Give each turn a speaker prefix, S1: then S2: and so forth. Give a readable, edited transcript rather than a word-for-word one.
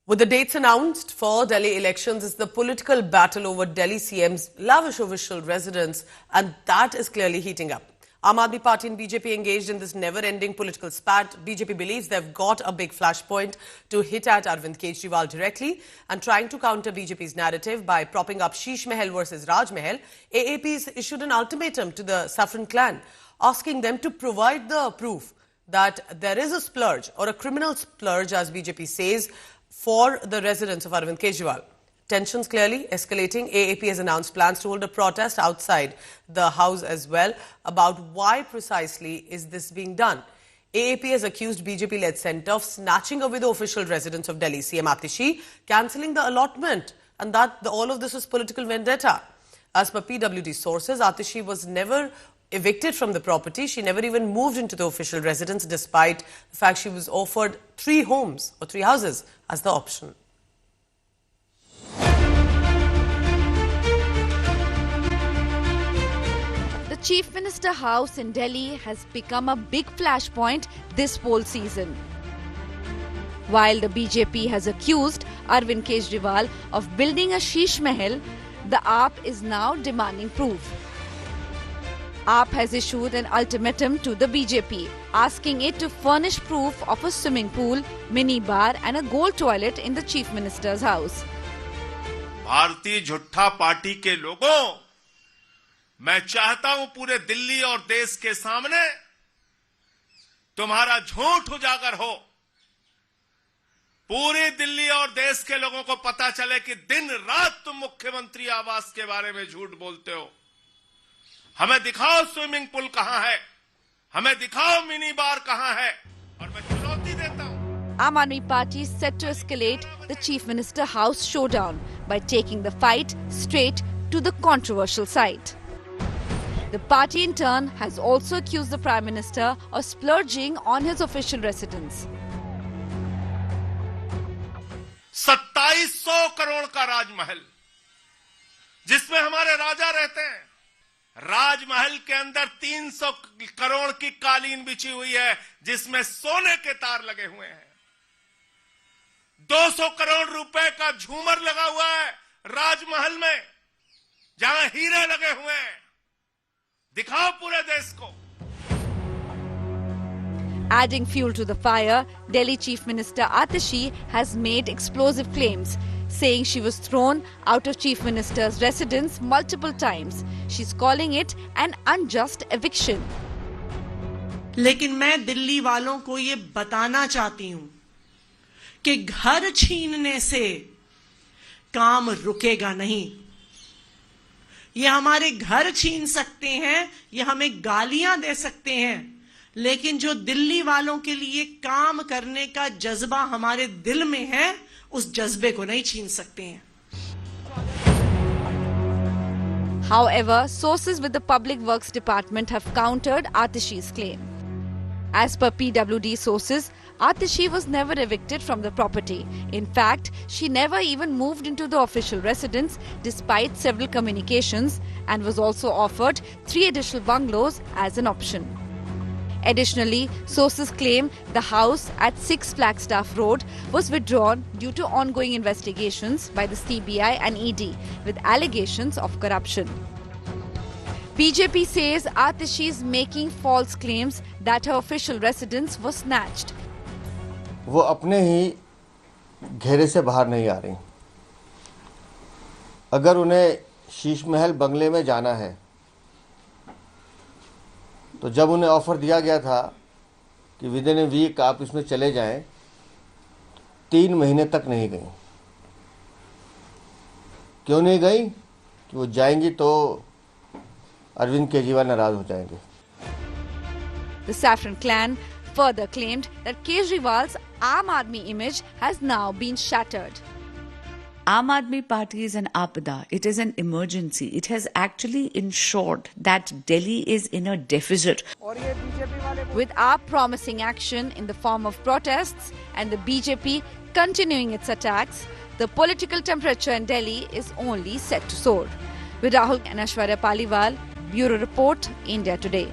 S1: With the dates announced for Delhi elections, is the political battle over Delhi CM's lavish official residence, and that is clearly heating up. Aam Aadmi Party and BJP engaged in this never-ending political spat. BJP believes they've got a big flashpoint to hit at Arvind Kejriwal directly, and trying to counter BJP's narrative by propping up Sheesh Mahal versus Raj Mahal, AAP has issued an ultimatum to the Saffron clan, asking them to provide the proof that there is a splurge, or a criminal splurge as BJP says, for the residents of Arvind Kejriwal. Tensions clearly escalating. AAP has announced plans to hold a protest outside the house as well. About why precisely is this being done? AAP has accused BJP-led centre of snatching away the official residence of Delhi CM Atishi, cancelling the allotment, and that all of this is political vendetta. As per PWD sources, Atishi was never evicted from the property. She never even moved into the official residence, despite the fact she was offered 3 homes or 3 houses as the option.
S2: The Chief Minister House in Delhi has become a big flashpoint this poll season. While the BJP has accused Arvind Kejriwal of building a Sheesh Mahal, the AAP is now demanding proof. AAP has issued an ultimatum to the BJP, asking it to furnish proof of a swimming pool, mini bar and a gold toilet in the Chief Minister's house.
S3: भारतीय झूठा party के लोगों, मैं चाहता हूं पूरे दिल्ली और देश के सामने तुम्हारा झूठ उजागर हो। पूरी दिल्ली और देश के लोगों को पता चले कि दिन रात तुम मुख्यमंत्री आवास के बारे में झूठ बोलते हो। हमें दिखाओ स्विमिंग पूल कहां है, हमें दिखाओ मिनी बार कहां है, और मैं चुनौती देता हूं।
S2: Aam Aadmi Party is set to escalate the Chief Minister House showdown by taking the fight straight to the controversial site. The party in turn has also accused the Prime Minister of splurging on his official residence.
S3: 2700 crore का राजमहल, जिसमें हमारे राजा रहते हैं, राजमहल के अंदर 300 करोड़ की कालीन बिछी हुई है, जिसमें सोने के तार लगे हुए हैं। 200 करोड़ रुपए का झूमर लगा हुआ है राजमहल में, जहां हीरे लगे हुए हैं। दिखाओ पूरे देश को।
S2: Adding fuel to the fire, Delhi Chief Minister Atishi has made explosive claims, saying she was thrown out of Chief Minister's residence multiple times. She's calling it an unjust eviction.
S4: लेकिन मैं दिल्ली वालों को ये बताना चाहती हूं कि घर छीनने से काम रुकेगा नहीं। ये हमारे घर छीन सकते हैं, ये हमें गालियां दे सकते हैं, लेकिन जो दिल्ली वालों के लिए काम करने का जज्बा हमारे दिल में है, उस जज्बे को नहीं छीन सकते हैं।
S2: However, sources with the Public Works Department have countered Atishi's claim. As per PWD sources, Atishi was never evicted from the property. In fact, she never even moved into the official residence despite several communications, and was also offered 3 additional bungalows as an option. Additionally, sources claim the house at 6 Flagstaff Road was withdrawn due to ongoing investigations by the CBI and ED with allegations of corruption. BJP says Atishi is making false claims that her official residence was snatched.
S5: वो अपने ही घेरे से बाहर नहीं आ रही। अगर उन्हें शीश महल बंगले में जाना है, तो जब उन्हें ऑफर दिया गया था कि विद इन ए वीक आप इसमें चले जाएं, 3 महीने तक नहीं गई। क्यों नहीं गई? कि वो जाएंगी तो अरविंद केजरीवाल नाराज हो जाएंगे।
S2: The Saffron clan further claimed that Kejriwal's Aam Aadmi image has now been shattered.
S6: Aam Aadmi Party is an apada. It is an emergency. It has actually ensured that Delhi is in a deficit.
S2: With AAP promising action in the form of protests and the BJP continuing its attacks, the political temperature in Delhi is only set to soar. With Rahul and Aishwarya Paliwal, Bureau Report, India Today.